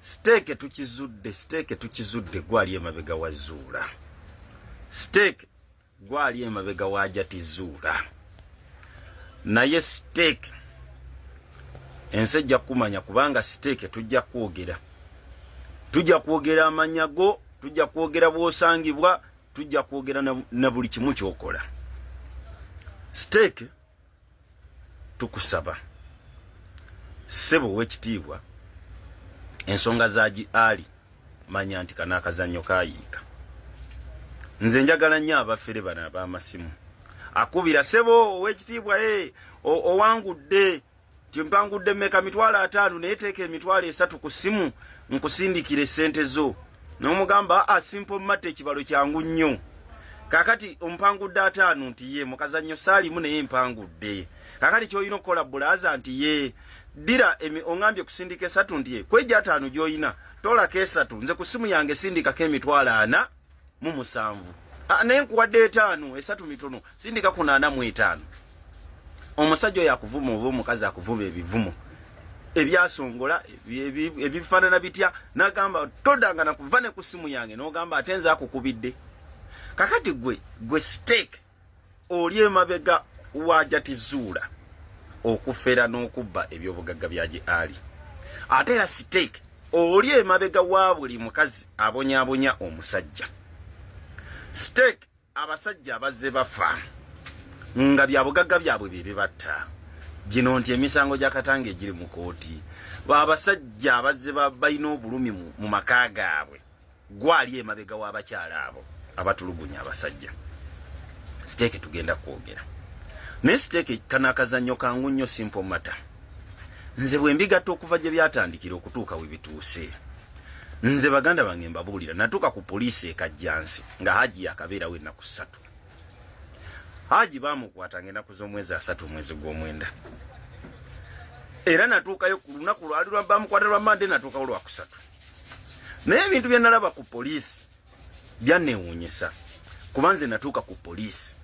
Steeke tukizudde gwali emabega wa Zuula. Steeke gwali emabega wa Ajati Zuula. Naye Steeke ensi ejja kumanya kubanga Steeke tujja kwogera amanyago, tujja kwogera bwosangibwa, tujja kwogera na buli kimu kyokola. Steeke tukusaba ssebo w'ekitiibwa ensonga za Ali manya nti kana akazannyo kayiika. Nze njagala nnyo abafere bano ab'amasimu akubira ssebo w'ekitiibwa owangudde timpangudde mmeka 5,000 naye teeka 3 ku ssimu nkusindikire sente zo n'omugamba simple matte ekibalo kyangu nnyo kakati ompangudde 5 nti ye mukazannyo saalimu naye mpangudde kakati ky'olina okukola bulaza nti ye dira ongambye kusindika 3 nti ye kweja 5 gy'olina tolako 3 nze ku ssimu yange sindikako 47 naye nkuwadde 5 3 mitono sindika ku 85. Omusajja oyo akuvuma oba omukazi akuvuma ebivumo ebyasongola ebifaanana bitya n'agamba todanga nakuva ne ku ssimu yange n'ogamba ate nze akukubidde. Kakati gwe Steeke oli emabega wa Ajati Zuula okufera n'okubba ebyobugagga bya Ali. Ate era Steeke oli emabega wa buli mukazi abonyaabonya omusajja. Steeke abasajja abazze bafa nga byabugagga byabwe bibatta. Gino nti emisango gya Katanga egiri mu kooti. Abasajja abazze balina obulumi mu maka gaabwe gwali emabega w'abakyala abo abatulugunya abasajja. Steeke tugenda kwogera. Ne Steeke kana akazannyo kangu nnyo simple matter. Nze bwe mbigatta okuva gye byatandikira okutuuka we bituuse. Nze baganda bange mbabuulira natuuka ku poliisi ekajjansi nga Haji yakabeerawo ennaku 3. Haji bamukwatanga ennaku z'omwezi 3 mwezi gw'omwenda. Era natuukayo ku lunaku lwali bamukwata lwa Mande natuukawo lwa 3. Naye ebintu bye nalaba ku poliisi byanneewuunyisa kuba nze natuuka ku poliisi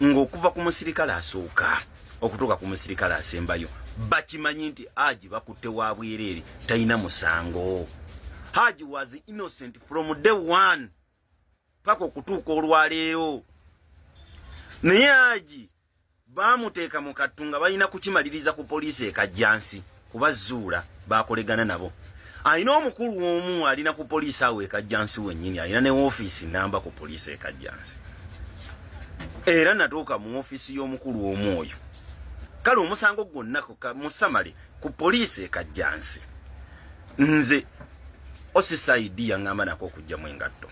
ng'okuva ku musirikale asooka okutuuka ku musirikale asembayo bakimanyi nti Haji bakutte wa bwereere talina musango. Haji was innocent from day one paka okutuuka olwaleero. Naye Haji bamuteeka mu kattu nga balina kukimaliriza ku poliisi ekajjansi kuba Zuula bakolegana nabo. Alina omukulu omu alina ku poliisi awo ekajjansi wennyini alina ne ofiisi namba ku poliisi ekajjansi. Era natuuka mu ofiisi y'omukulu omu oyo. Kale omusango gwonna musamale ku poliisi ekajjansi. Nze Osisaidi yaŋŋamba nako okugyamu engatto.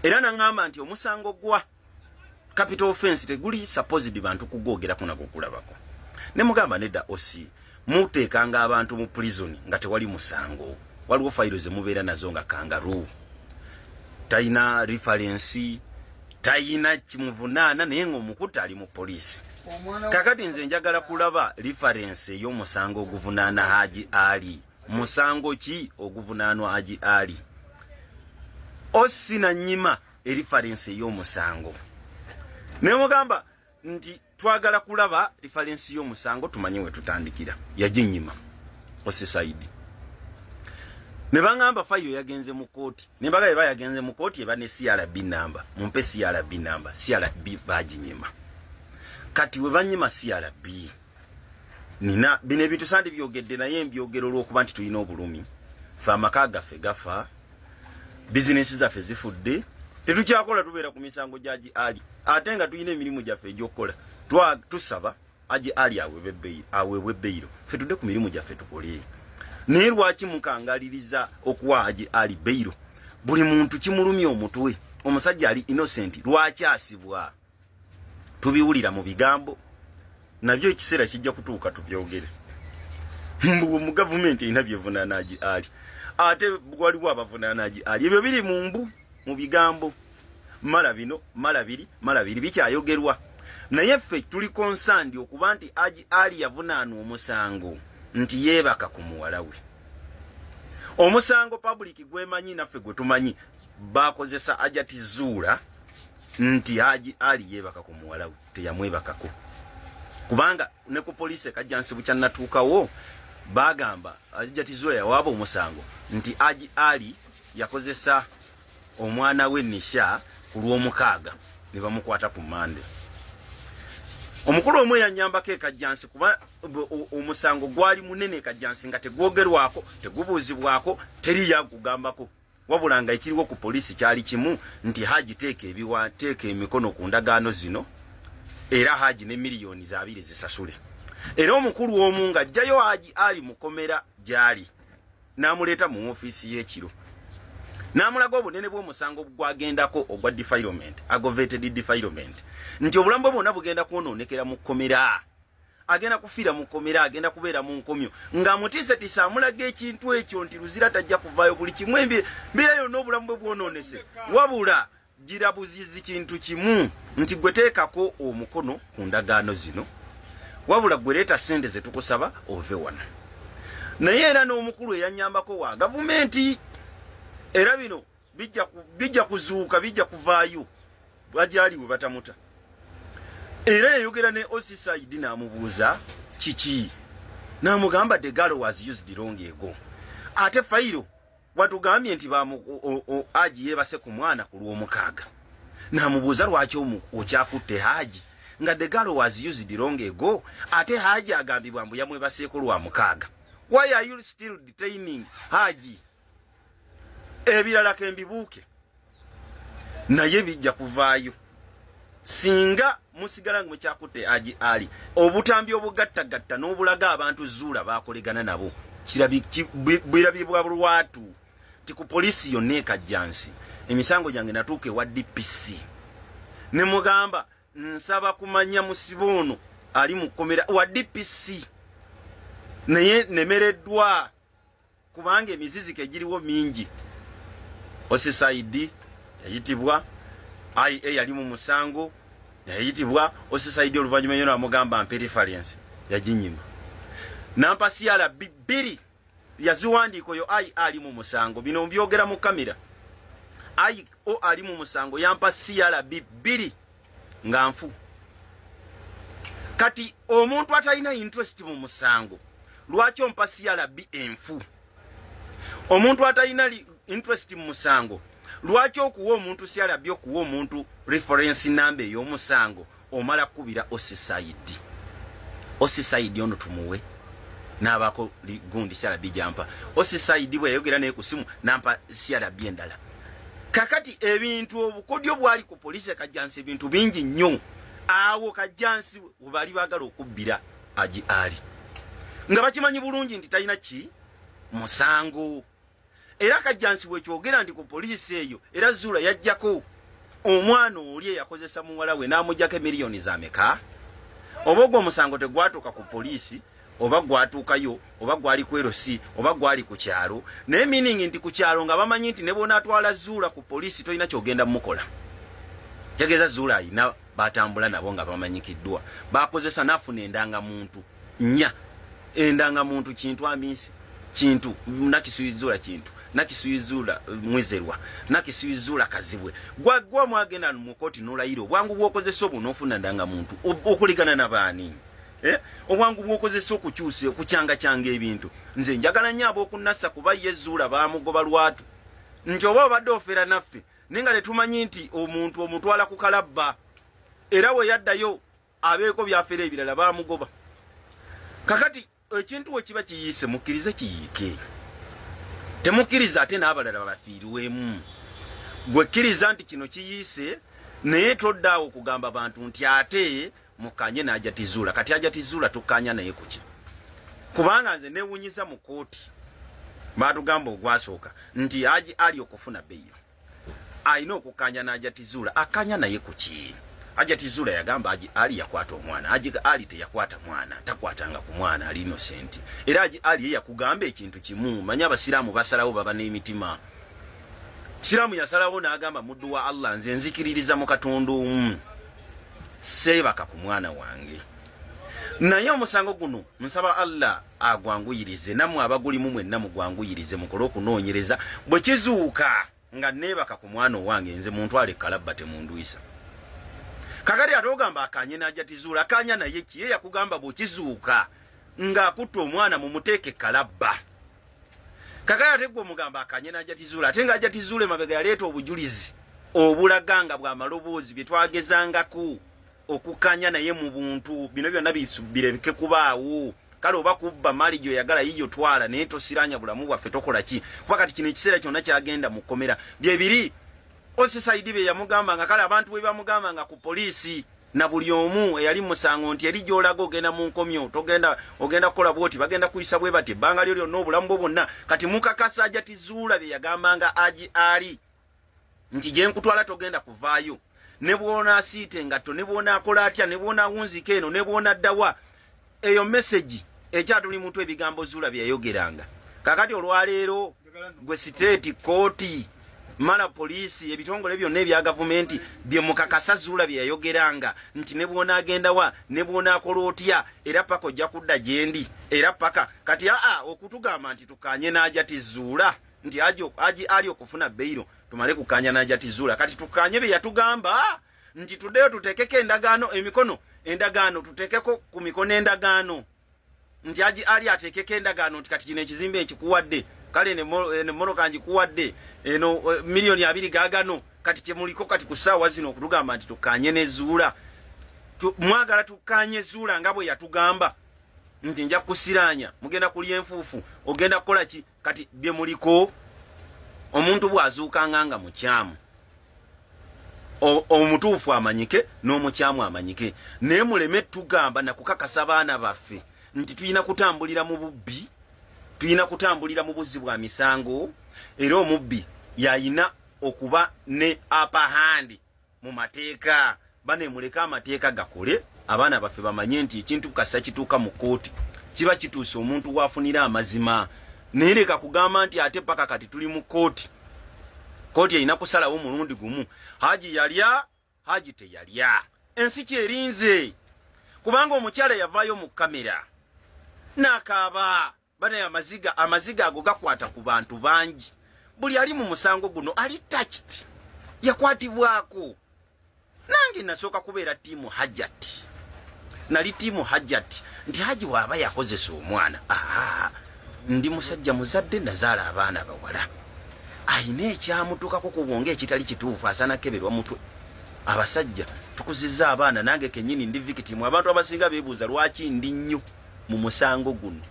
Era naŋŋamba nti omusango gwa capital offense teguli supposed bantu kugoogerako nago kulabako. Ne mugamba nedda Osi muteekanga abantu mu prison nga tewali musango. Waliwo fayiro ze mubeera nazo nga kangaroo. Tayina reference, tayina kimuvunaana naye ng'omukuta ali mu poliisi. Kakati nze njagala kulaba reference ey'omusango oguvunaana Haji Ali. Musango ki oguvunaanwa Haji Ali? Osi na nnyima reference ey'omusango. Ne mugamba nti twagala kulaba reference y'omusango tumanye we tutandikira. Yaginyima Osisaidi. Ne bangamba fayiro yagenze mu kooti. Ne mbaga yagenze mu kooti eba ne CRB number. Mumpe CRB number. CRB baginyima. Kati we banyima CRB. Nina bino ebintu sandi byogedde naye mbyogero olw'okuba nti tulina obulumi. Fe amaka gaffe gafa. Bizinesi zaffe zifudde. Tetukyakola tubeera ku misango gya Haji Ali. Ate nga tulina emirimu gyaffe egy'okukola. Tusaba Haji Ali aweebwe beyiro. Ffe tudde ku mirimu gyaffe tukole. Naye lwaki mukangaliriza okuwa Haji Ali beyiro? Buli muntu kimulumya omutwe. Omusajja ali innocent lwaki asibwa? Tubiwulira mu bigambo. Nabyo ekiseera kijja kutuuka tubyogere. Mu gavumenti erina byevunaana Haji Ali. Ate waliwo abavunaana Haji Ali. Ebyo biri mu bigambo. Mala bino, mala biri bikyayogerwa. Naye ffe tuli concerned okuba nti Haji Ali yavunaana omusango nti yeebaka ku muwala we. Omusango public gwemanyi naffe gwe tumanyi bakozesa Ajati Zuula nti Haji Ali yeebaka ku muwala we teyamwebakako. Kubanga ne ku poliisi ekajjansi bukya natuukawo bagamba Hajjati Zula yawaaba omusango nti Haji Ali yakozesa omwana we Nisha ku lw'omukaaga ne bamukwata ku Mande. Omukulu omwe yanyambako ekajjansi kuba omusango gwali munene ekajjansi nga tegwogerwako tegubuuzibwako teri yakugambako wabula nga ekiriwo ku polisi kyali kimu nti Haji teeka emikono ku ndagaano zino era Haji ne miliyoni za 2 zisasule. Era omukulu omu nga ajjayo Haji Ali mukomera gyali n'amuleeta mu ofiisi y'ekiro n'amulaga obunene bw'omusango gwagendako ogwa defilement aggravated defilement nti obulamu bwe bwonna bugenda kwonoonekera mu kkomera agenda kufiira mu kkomera agenda kubeera mu nkomyo ng'amutiisatiisa amulaga ekintu ekyo nti luzira tajja kuvaayo buli kimu embeera yonna obulamu bwe bwonoonese wabula girabuzizi kintu kimu nti gwe teekako omukono ku ndagaano zino wabula gwe leeta ssente ze tukusaba ove wano. Naye era n'omukulu eyanyambako wa gavumenti era bino bijja kuzuuka bijja kuvaayo bwajali we batamuta. Era yayogera ne Osisaidi n'amubuuza kiki n'amugamba the girl was used long ago. Ate fayiro watugambye nti Haji yeebase ku mwana ku lw'omukaaga. N'amubuuza lwaki okyakutte Haji nga the girl was used long ago ate Haji agambibwa mbu yamwebaseeko lwa mukaaga. Why are you still detaining Haji? Ebirala kembibuuke naye bijja kuvaayo singa musigala ngwe kyakutte Haji Ali obutambi obugattagatta n'obulaga abantu Zula bakolegana nabo birabibwa lwatu ti ku polisi yonna ekajjansi emisango gyange natuuka ewa DPC ne mugamba nsaba kumanya musibo ono ali mu kkomera wa DPC naye nemereddwa kubanga emiziziko egiriwo mingi. Osisaidi yayitibwa IA yali mu musango yayitibwa Osisaidi oluvannyuma yona amugamba mpe reference yaginyima nampa siala bibiri yaziwandiiko yo IA ali mu musango bino mbyogera mu kamera IA ali mu musango yampa siala bibiri nga nfu. Kati omuntu atalina interest mu musango lwaki ompa siala enfu? Omuntu atalina interest mu musango lwaki okuwa omuntu CRB okuwa omuntu reference number y'omusango omala kubira Osisaidi ono tumuwe n'abako gundi CRB jampa Osisaidi bwe yayogera naye ku simu nampa CRB endala. Kakati ebintu obukodyo bwali ku polisi ekajjansi ebintu bingi nnyo awo kajjansi bali baagala okubbira Haji Ali nga bakimanyi bulungi nti talina ki musango. Era kajjansi bwe kyogera ndi ku polisi eyo era Zula yajjako omwana oli yakozesa muwala we n'amujjako miliyoni za meka oba ogwo omusango tegwatuuka ku polisi oba gwatuukayo oba gwali ku LC oba gwali ku kyalo naye meaning nti ku kyalo nga bamanyi nti ne bonaatwala Zula ku polisi tolina kyogenda mukola. Tegeeza Zula ayina batambula nabo nga bamanyikiddwa bakozesa nafuna endangamuntu nnya endangamuntu kintu amisi kintu nakisuyizula kintu nakisuyizula mwezerwa nakisuyizula kazibwe gwa mwagenda mu koti nolayiro bwangu bwokozesa obu nofuna ndangamuntu okuligana nabaani obwangu bwokozesa okukyusa okukyanga kyanga ebintu nze njagala nnyo ab'okunnassa kuba ye Zula baamugoba lwatu nti oba obadde ofera naffe nenga tetumanyi nti omuntu omutwala ku kalabba era we yaddayo abeeko byafera ebirala baamugoba. Kakati ekintu we kiba kiyiise mukkirize kiyiike temukkiriza ate n'abalala babafiirwemu gwe kkiriza nti kino kiyiise naye toddaawo kugamba bantu nti ate mukanye n'Hajjati Zula. Kati Hajjati Zula tukkanya naye kuki kubanga nze neewunyiza mu kooti baatugamba ogwasooka nti Haji Ali okufuna bbeeyo alina okukkanya n'Hajjati Zula akkanya naye kuki. Hajjati Zula yagamba Haji Ali yakwata omwana Haji Ali teyakwata mwana takwatanga ku mwana ali innocent era Haji Ali yakugamba ekintu kimu manya abasiraamu basalawo baba n'emitima. Siraamu yasalawo n'agamba muddu wa Allah nze nzikiririza mu Katonda omu seebaka ku mwana wange naye omusango guno nsaba Allah agwanguyirize namwe abagulimu mwenna mugwanguyirize mukole okunoonyereza bwe kizuuka nga neebaka ku mwana wange nze muntu ale kalabba temundwisa. Kakati atogamba akanye n'Hajjati Zula akanya naye ki ye yakugamba bwe kizuuka nga akutta omwana mumuteeke kalabba kakati ate gwe omugamba akanye n'Hajati Zula ate nga Hajati Zula emabega yaleeta obujulizi obulaganga bwa maloboozi bye twagezangako okukanya naye mu buntu bino byonna bireke kubaawo kale oba kubba mali gyoyagala yiyo twala naye tosiranya bulamu bwaffe tokola ki kuba kati kino ekiseera kyonna kyagenda mu kkomera bye biri Osisaidi bye yamugamba nga kale abantu bwe bamugamba nga ku poliisi na buli omu eyali musango nti eri gyolaga ogenda mu nkomyo ogenda kukola bwoti bagenda kuyisa bwe bati ebbanga lyo lyonna obulamu bwo bwonna kati mukakasa Hajati Zula bye yagambanga ali nti gye nkutwala togenda kuvaayo ne bwona asiite engatto ne bwona akola atya ne bwona awunzika eno ne bwona addawa eyo message ekyatuli mutwe ebigambo Zula bye yayogeranga kakati olwaleero gwe state kooti mala poliisi ebitongole byonna ebya gavumenti bye mukakasa Zula bye yayogeranga nti ne bwona agenda wa ne bwona akola otya era paka ojja kudda gyendi era paka kati okutugamba nti tukanye n'Hajati Zula nti ali okufuna beiro tumale kukanya n'Hajati Zula kati tukanye bye yatugamba nti tuddeyo tutekeko endagaano emikono endagaano tutekeko ku mikono endagaano nti ali atekeko endagaano nti kati kino ekizimbe ekikuwadde kale ne moroka njikuwadde eno milioni 2 gaagano kati kyemuliko kati ku ssaawa zino okutugamba nti tukanye ne Zula mwagala tukanye Zula nga bwe yatugamba nti nja kusiranya mugenda kulya enfuufu ogenda kukola ki kati bye muliko omuntu bwazuukanga nga mukyamu omutuufu amanyike n'omukyamu amanyike naye muleme tugamba na kukakasa abaana baffe nti tuyina kutambulira mu bubbi tuyina kutambulira mu buzzi bwa misango era omubbi yayina okuba ne upper hand mu mateeka bane muleka amateeka gakole abaana baffe bamanye nti ekintu kasa kituuka mu kooti kiba kituuse omuntu waafunira amazima naye leka kugamba nti ate paka kati tuli mu kooti erina kusalawo mulundi gumu Haji yalya Haji teyalya ensi kyerinze kubanga omukyala yavaayo mu kamera n'akaaba bane amaziga ago gakwata ku bantu bangi buli ali mu musango guno ali touched yakwatibwako nange nasooka kubeera tiimu Hajati nali tiimu Hajati nti Haji waaba yakozesa omwana ndi musajja muzadde nazaala abaana bawala ayina ekyamutuukako ku bwonge ekitali kituufu asana keberwa mutwe abasajja tukuzizza abaana nange kennyini ndi victim abantu abasinga beebuuza lwaki ndi nnyo mu musango guno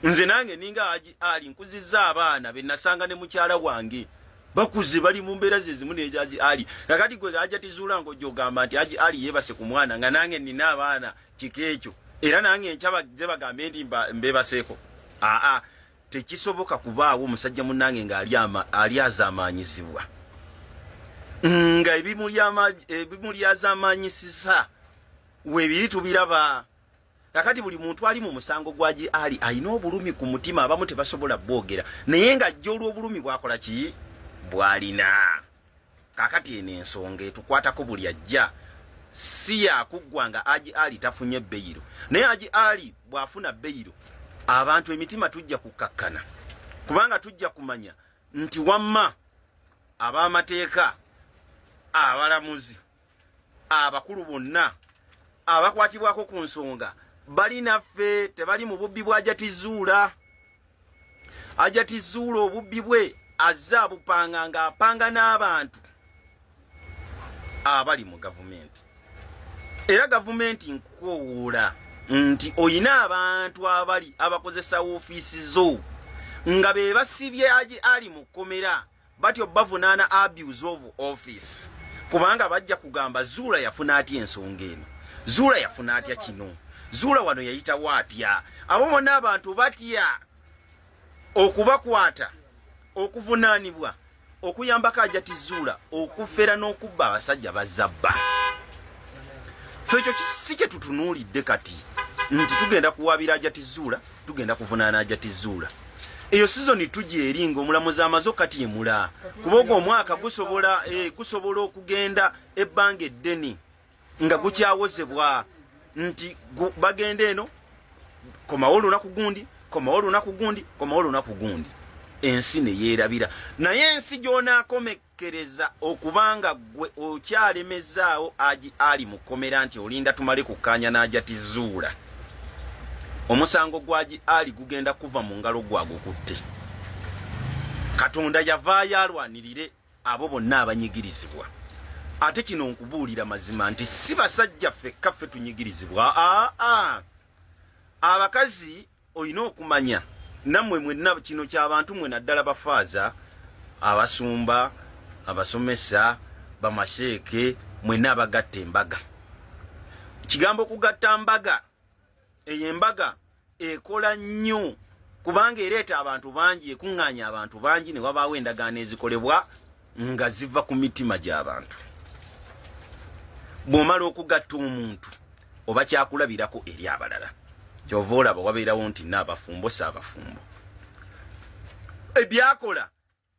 nze nange ninga Haji Ali nkuzizza abaana be nasanga ne mukyala wange bakuze bali mu mbeera zezimu ne Haji Ali kakati gwe Hajati Zula ng'ojogamba nti Haji Ali yeebase ku mwana nga nange nina abaana kikeekyo era nange nkyaba ze bagambe ndi mbeebaseeko tekisoboka kubaawo omusajja munnange nga ali azaamaanyizibwa nga ebimuli azaamaanyisisa weebiri tubiraba kakati buli muntu ali mu musango gwa Haji Ali alina obulumi ku mutima abamu tebasobola bwogera naye nga ajja olw'obulumi bwakola ki bwalina kakati eno ensonga etukwatako buli ajja si yakuggwa nga Haji Ali tafunye beyiro naye Haji Ali bw'afuna beyiro abantu emitima tujja kukakkana kubanga tujja kumanya nti wamma ab'amateeka abalamuzi abakulu bonna abakwatibwako ku nsonga bali naffe tebali mu bubbi bwa Hajati Zula. Hajati Zula obubbi bwe azze abupanga nga apanga n'abantu abali mu gavumenti era gavumenti nkukoowoola nti oyina abantu abali abakozesa ofiisi zo nga be basibye Haji Ali mu kkomera batyo bavunaana abuse of office kubanga bajja kugamba Zula yafuna atya ensonga eno Zula yafuna atya kino Zula wano yayitawo atya abo bonna abantu batya okubakwata okuvunaanibwa okuyambako Hajati Zula okufera n'okubba abasajja bazabba fekyo si kye tutunuulidde kati nti tugenda kuwaabira Hajati Zula tugenda kuvunaana Hajati Zula eyo sizoni tujje eringa omulamuzi amazo kati emula kuboga omwaka gusobola okugenda ebbanga eddene nga gukyawozebwa nti bagenda eno komawo olunaku gundi komawo olunaku gundi komawo olunaku gundi ensi ne yeerabira naye ensi gy'onaakomekereza okubanga gwe okyalemezaawo Haji Ali mu kkomera nti olinda tumale kukkaanya n'Hajati Zula omusango gwaji ali gugenda kuva mu ngalo gwago kutte. Katonda yavaayo alwanirire abo bonna abanyigirizibwa. Ate kino nkubuulira mazima nti si basajja fekka ffe tunyigirizibwa. Abakazi olina okumanya nammwe mwenna kino ky'abantu mwe naddala bafaaza, abasumba, abasomesa, bamasheeke, mwenna abagatta embaga. Kigambo kugatta mbaga, eyo embaga ekola nnyo kubanga ereeta abantu bangi, ekuŋŋaanya abantu bangi, ne wabaawo endagaano ezikolebwa nga ziva ku mitima gy'abantu. Bw'omala okugatta omuntu oba kyakulabirako eri abalala. Kyova olaba wabeerawo nti n'abafumbo saabafumbo. Ebyakola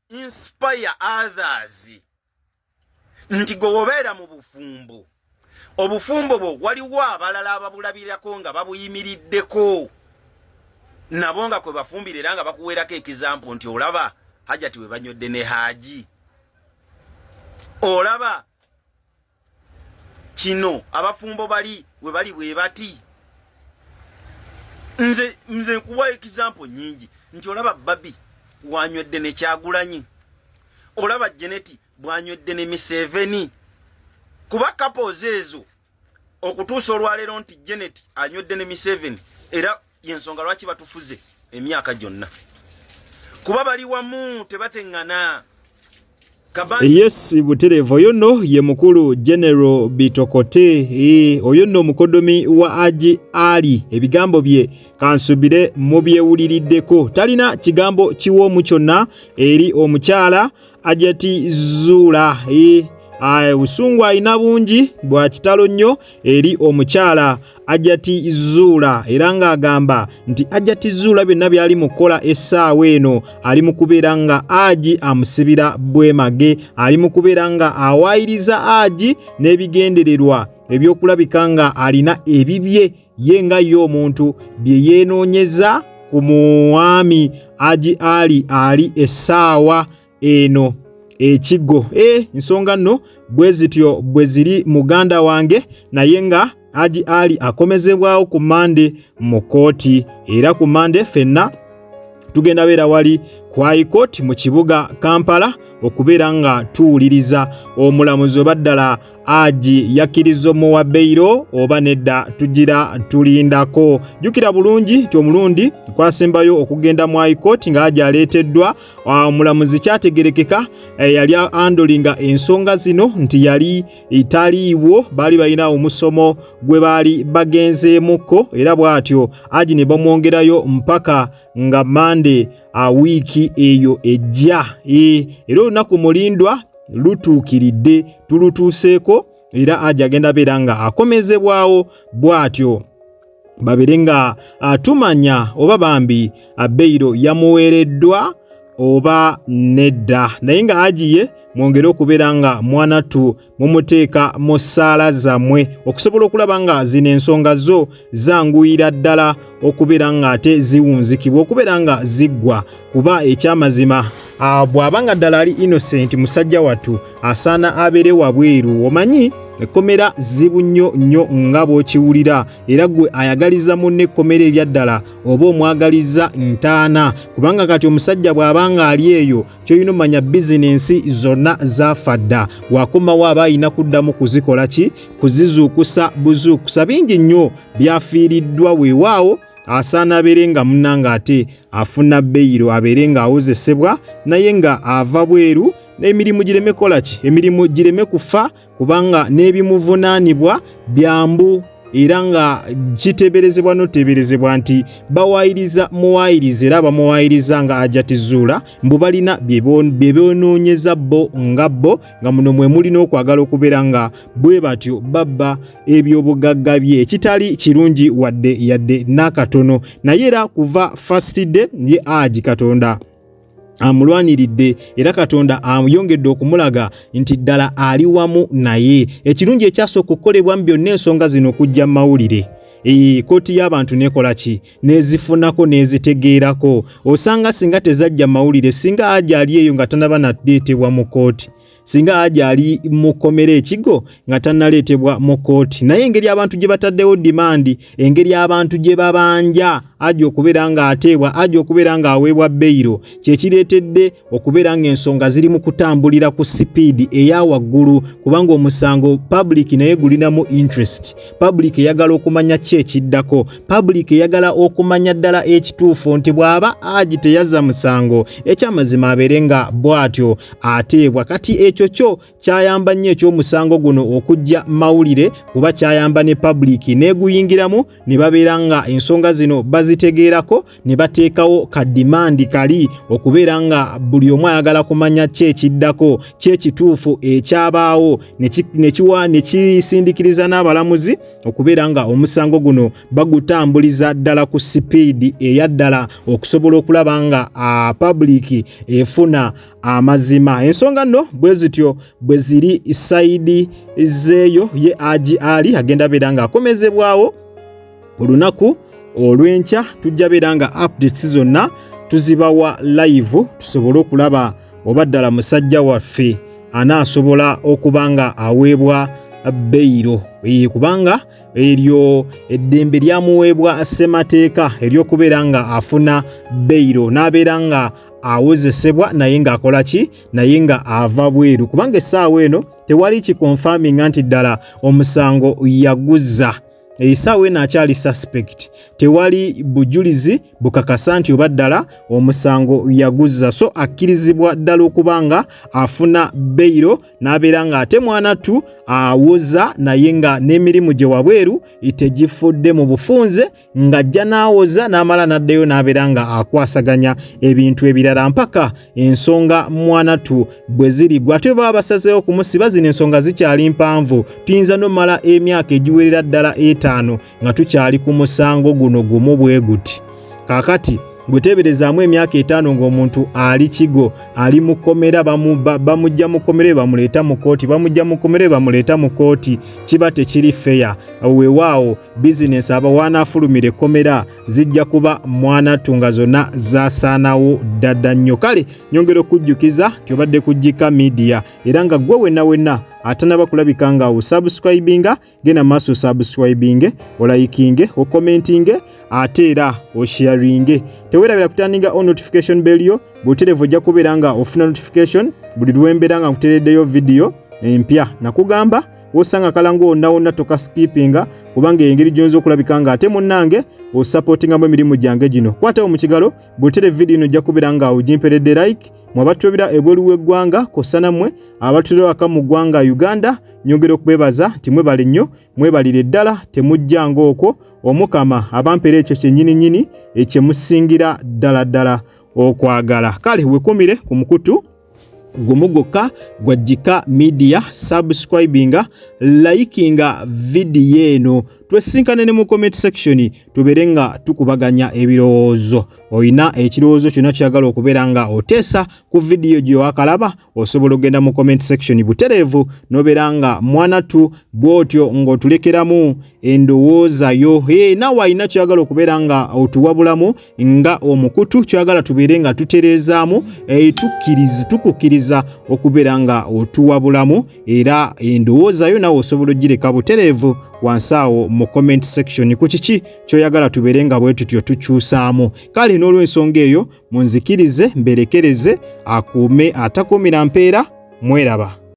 inspire others. Nti gwe obeera mu bufumbo, obufumbo bwo waliwo abalala ababulabirako nga babuyimiriddeko, nabo nga kwe bafumbira era nga bakuweerako ekizampo nti olaba Hajati we banywedde ne Haji, olaba kino abafumbo bali we bali bwe bati. Nze nkuwa ekizampo nyingi nti olaba Babi wanywedde ne Kyagulanyi, olaba Jeneti bwanywedde ne Museveni. Kuba couples ezo okutuusa olwaleero nti Jeneti anywedde ne Museveni era yensonga lwaki batufuze emyaka gyonna, kuba bali wamu tebateŋŋana. Yes, Buterevu oyo nno ye mukulu General Bitokote, oyo nno omukodomi wa Haji Ali. Ebigambo bye kansubire mu byewuliriddeko, talina kigambo kiwoomu kyonna eri omukyala Hajati Zuula. Busungu alina bungi bwa kitalo nnyo eri omukyala Hajati Zuula, era ng'agamba nti Hajati Zuula byonna byali mu kukola essaawa eno ali mu kubeera nga Haji amusibira bwemage, ali mu kubeera nga awaayiriza Haji n'ebigendererwa ebyokulabika nga alina ebibye ye nga ye omuntu bye yeenoonyeza ku mwami Haji Ali ali essaawa eno ekigo. Nsonga nno bwe zityo bwe ziri muganda wange, naye nga Haji Ali akomezebwawo ku Mande mu kooti, era ku Mande fenna tugenda beera wali ku High Court mu kibuga Kampala okubeera nga tuwuliriza omulamuzi oba ddala Haji yakkiriza omuwa beyiro oba nedda tugira tulindako. Jjukira bulungi nti omulundi kwasembayo okugenda mu High Court nga Haji aleeteddwa, omulamuzi kyategerekeka yali andolinga ensonga zino nti yali italiiwo, baali balina omusomo gwe baali bagenzeemuko, era bw'atyo Haji ne bamwongerayo mpaka nga Mande wiiki eyo ejja. Era olunaku mulindwa lutuukiridde, tulutuuseeko, era Haji agenda beera nga akomezebwawo bw'atyo babeere nga tumanya oba bambi beyiro yamuweereddwa oba nedda. Naye nga Haji ye mwongere okubeera nga mwanatu mumuteeka mu ssaala zammwe okusobola okulaba nga zino ensonga zo zanguyira ddala okubeera nga ate ziwunzikibwa, okubeera nga ziggwa, kuba ekyamazima bw'aba nga ddala ali innocent musajja wattu asaana abeere wabweru. Omanyi ekkomera zibu nnyo nga bw'okiwulira, era gwe ayagaliza munne ekkomera ebyaddala oba omwagaliza ntaana, kubanga kati omusajja bw'aba nga ali eyo ky'olina omanya bizinensi zonna zaafa dda, wakomawo aba alina kuddamu kuzikola ki, kuzizuukusa buzuukusa. Bingi nnyo byafiiriddwa, weewaawo asaana abeere nga munnanga ate afuna beyiro, abeere nga awozesebwa naye nga ava bweru, n'emirimu gireme kola ki, emirimu gireme kufa, kubanga n'ebimuvunaanibwa byambu, era nga kiteeberezebwa n'oteeberezebwa nti bawaayiriza muwaayiriza, era bamuwaayiriza nga Hajati Zuula mbu balina bye boonoonyeza bo nga bo, nga muno mwe mulina okwagala okubeera nga bwe batyo babba ebyobugagga bye, ekitali kirungi wadde yadde n'akatono. Naye era kuva first day ye Haji Katonda amulwaniridde, era Katonda amuyongedde okumulaga nti ddala ali wamu naye. Ekirungi ekyasooka okukolebwa mu byonna ensonga zino okujja mu mawulire, kooti y'abantu nekola ki, nezifunako nezitegeerako. Osanga singa tezajja mawulire, singa Haji ali eyo nga tanaba nadeetebwa mu kooti, singa Haji ali mukomere ekigo nga tannaleetebwa mu kooti. Naye engeri abantu gye bataddewo demand, engeri abantu gye babanja Haji okubeera nga ateebwa, Haji okubeera nga aweebwa beyiro, kye kireetedde okubeera nga ensonga ziri mu kutambulira ku sipiidi eya waggulu, kubanga omusango public naye gulinamu interest. Public eyagala okumanya ki ekiddako, public eyagala okumanya ddala ekituufu nti bw'aba Haji teyazza musango ekyamazima abeere nga bw'atyo ateebwa. Kati ekyo kyo kyayamba nnyo eky'omusango guno okujja mawulire, kuba kyayamba ne public n'eguyingiramu ne babeera nga ensonga zino bazitegeerako ne bateekawo ka demand kali okubeera nga buli omu ayagala kumanya ki ekiddako, ki ekituufu ekyabaawo, ne kisindikiriza n'abalamuzi okubeera nga omusango guno bagutambuliza ddala ku sipiidi eya ddala okusobola okulaba nga public efuna amazima. Ensonga nno bwe zityo bwe ziri saidi zeeyo ye Haji Ali agenda beera nga akomezebwawo olunaku olw'enkya. Tujja beera nga updates zonna tuzibawa live tusobole okulaba oba ddala musajja waffe anaasobola okuba nga aweebwa beyiro, kubanga eryo eddembe lyamuweebwa ssemateeka ery'okubeera nga afuna beyiro n'abeera nga awozesebwa naye ng'akola ki, naye nga ava bweru, kubanga essaawa eno tewali kikonfaminga nti ddala omusango yaguzza. Essaawa eno akyali suspect, tewali bujulizi bukakasa nti oba ddala omusango yaguzza, so akkirizibwa ddala okuba nga afuna beyiro n'abeera nga ate mwanattu awoza naye nga n'emirimu gye wabweru tegifudde mu bufunze, ng'ajja n'awoza n'amala n'addayo n'abeera nga akwasaganya ebintu ebirala mpaka ensonga mwanattu bwe ziri. Gwe ate baba basazeewo kumusiba, zino ensonga zikyali mpanvu, tuyinza n'omala emyaka egiwerera ddala 5 nga tukyali ku musango guno gumu bwe guti. Kaakati gweteberezaamu emyaka 5 ng'omuntu ali kigo, ali mukomera, bamujja mukomere bamuleeta mu kooti, bamujja mukomere bamuleeta mu kooti, kiba tekiri fair. Weewaawo bizinesi abawaanaafulumira komera zijja kuba mwanattu nga zonna zaasaanawo ddadda nnyo. Kale nyongera okujjukiza nti obadde ku Jika Media era nga gwe wenna atanaba kulabika nga osubscribinga, genda maaso subscribinge, olayikinge, okomentinge, ate era osharinge. Teweerabira kutandinga on notification bell yo, bw'otereeva ojja kubeera nga ofuna notification buli lwembeera nga nkuteereddeyo video empya. Nakugamba osanga kalango wonna tokaskipinga, kubanga engeri gyonza okulabika nga ate munnange osupportingamu emirimu gyange gino. Kwatawo mu kigalo bw'otere video ino ojja kubeera nga ogimperedde like. Mu abatulabira ebweru w'eggwanga kosa mmwe abatulira waka mu ggwanga Uganda, nyongera okubebaza nti mwebale nnyo, mwebalire ddala, temujjanga okwo. Omukama abampera ekyo kyennyini ekyemusingira ddala okwagala. Kale wekumire ku mukutu gumu gwokka gwa Jika Media, subscribinga, likinga video eno, twesinkane ne mu comment section tubeere nga tukubaganya ebirowoozo. Oyina ekirowoozo kyonna kyagala okubeera nga oteesa ku video gye wakalaba, osobola ogenda mu comment section butereevu n'obeera nga mwanattu bw'otyo ng'otulekeramu endowooza yo. Naawe alina kyagala okubeera nga otuwabulamu nga omukutu, kyagala tubeere nga tutereezaamu, tukukkiriza okubeera nga otuwabulamu, era endowooza yo naawe osobola ogireka butereevu wansi awo mu comment section ku kiki kyoyagala tubeere nga bwe tutyo tukyusaamu. Kale n'olw'ensonga eyo munzikirize mberekereze akuume atakuumira mpeera. Mweraba.